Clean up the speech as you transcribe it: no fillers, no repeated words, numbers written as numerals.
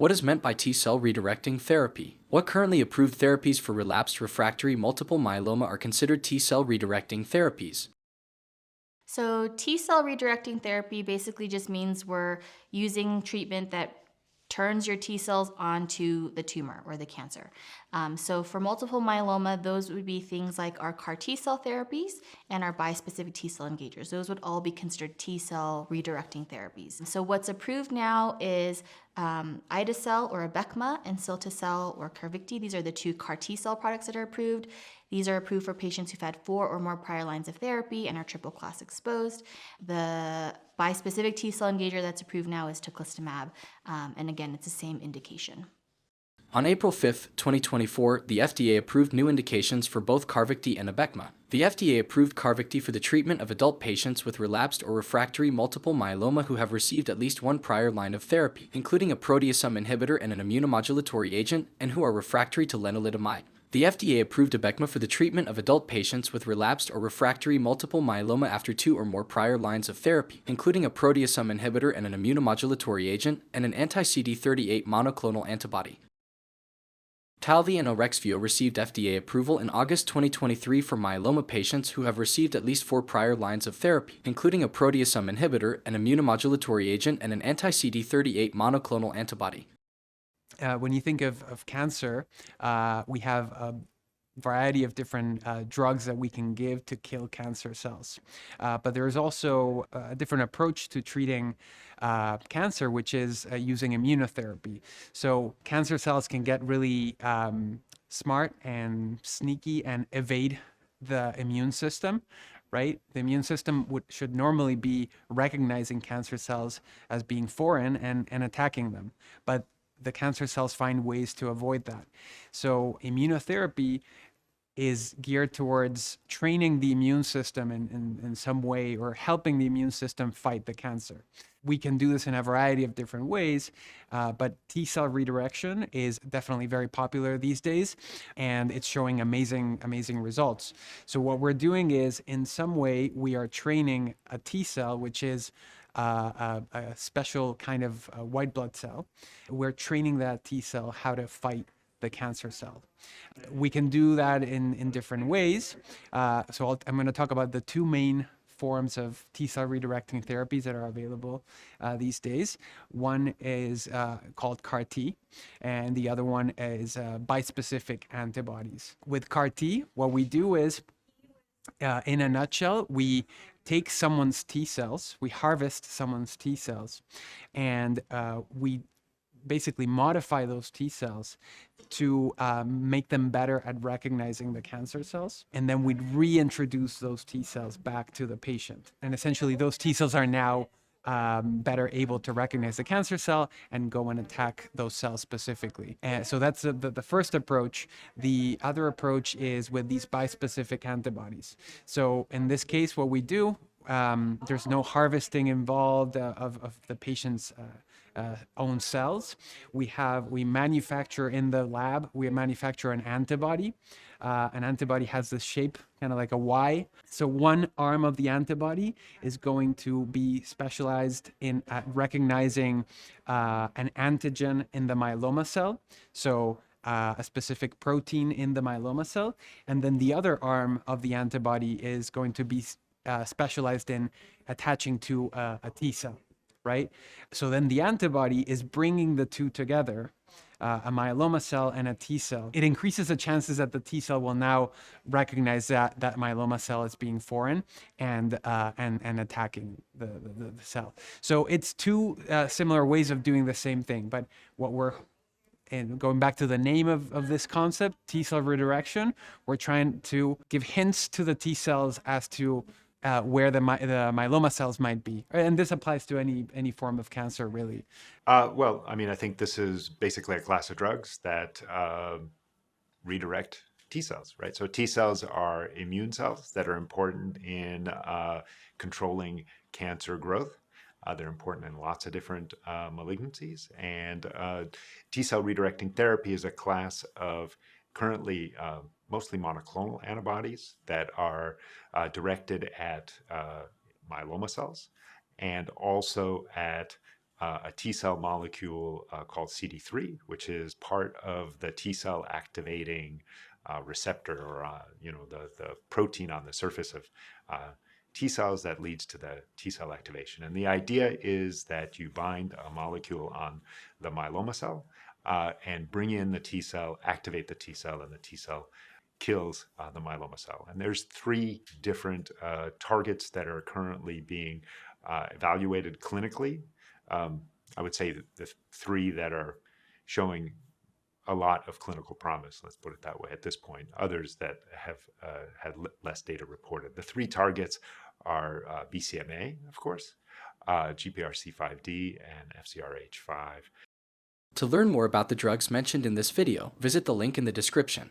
What is meant by T-cell redirecting therapy? What currently approved therapies for relapsed refractory multiple myeloma are considered T-cell redirecting therapies? So, T cell redirecting therapy basically just means we're using treatment that turns your T cells onto the tumor or the cancer. So, for multiple myeloma, those would be things like our CAR T cell therapies and our bispecific T cell engagers. Those would all be considered T cell redirecting therapies. So, what's approved now is ide-cel or Abecma and cilta-cel or Carvykti. These are the two CAR T cell products that are approved. These are approved for patients who've had 4 or more prior lines of therapy and are triple class exposed. The bispecific T cell engager that's approved now is teclistamab, and again, it's the same indication. On April 5, 2024, the FDA approved new indications for both Carvykti and Abecma. The FDA approved Carvykti for the treatment of adult patients with relapsed or refractory multiple myeloma who have received at least one prior line of therapy, including a proteasome inhibitor and an immunomodulatory agent, and who are refractory to lenalidomide. The FDA approved Abecma for the treatment of adult patients with relapsed or refractory multiple myeloma after 2 or more prior lines of therapy, including a proteasome inhibitor and an immunomodulatory agent, and an anti-CD38 monoclonal antibody. Talvey and Orexvio received FDA approval in August 2023 for myeloma patients who have received at least 4 prior lines of therapy, including a proteasome inhibitor, an immunomodulatory agent, and an anti-CD38 monoclonal antibody. When you think of cancer, we have a variety of different drugs that we can give to kill cancer cells. But there is also a different approach to treating cancer, which is using immunotherapy. So cancer cells can get really smart and sneaky and evade the immune system, right? The immune system should normally be recognizing cancer cells as being foreign and attacking them. But the cancer cells find ways to avoid that. So immunotherapy is geared towards training the immune system in some way, or helping the immune system fight the cancer. We can do this in a variety of different ways, but T-cell redirection is definitely very popular these days, and it's showing amazing results. So what we're doing is, in some way, we are training a T-cell, which is a special kind of white blood cell. We're training that T cell how to fight the cancer cell. We can do that in different ways. I'm going to talk about the two main forms of T cell redirecting therapies that are available these days. One is called CAR T, and the other one is bispecific antibodies. With CAR T, what we do is, in a nutshell, we take someone's T cells, we harvest someone's T cells, and we basically modify those T cells to make them better at recognizing the cancer cells. And then we'd reintroduce those T cells back to the patient. And essentially, those T cells are now better able to recognize the cancer cell and go and attack those cells specifically. And so that's the first approach. The other approach is with these bispecific antibodies. So in this case, what we do, there's no harvesting involved of the patient's own cells. We manufacture in the lab, we manufacture an antibody. An antibody has this shape, kind of like a Y. So one arm of the antibody is going to be specialized in recognizing an antigen in the myeloma cell. So a specific protein in the myeloma cell. And then the other arm of the antibody is going to be specialized in attaching to a T cell, right? So then the antibody is bringing the two together, a myeloma cell and a T cell. It increases the chances that the T cell will now recognize that myeloma cell as being foreign and attacking the cell. So it's two similar ways of doing the same thing. But and going back to the name of this concept, T cell redirection, we're trying to give hints to the T cells as to where the myeloma cells might be. And this applies to any form of cancer, really. Well, I mean, I think this is basically a class of drugs that redirect T cells, right? So T cells are immune cells that are important in controlling cancer growth. They're important in lots of different malignancies. And T cell redirecting therapy is a class of currently mostly monoclonal antibodies that are directed at myeloma cells and also at a T cell molecule called CD3, which is part of the T cell activating receptor, or the protein on the surface of T cells that leads to the T cell activation. And the idea is that you bind a molecule on the myeloma cell and bring in the T cell, activate the T cell, and the T cell kills the myeloma cell. And there's three different targets that are currently being evaluated clinically. I would say that the three that are showing a lot of clinical promise, let's put it that way at this point. Others that have had less data reported. The three targets are BCMA, of course, GPRC5D, and FcRH5. To learn more about the drugs mentioned in this video, visit the link in the description.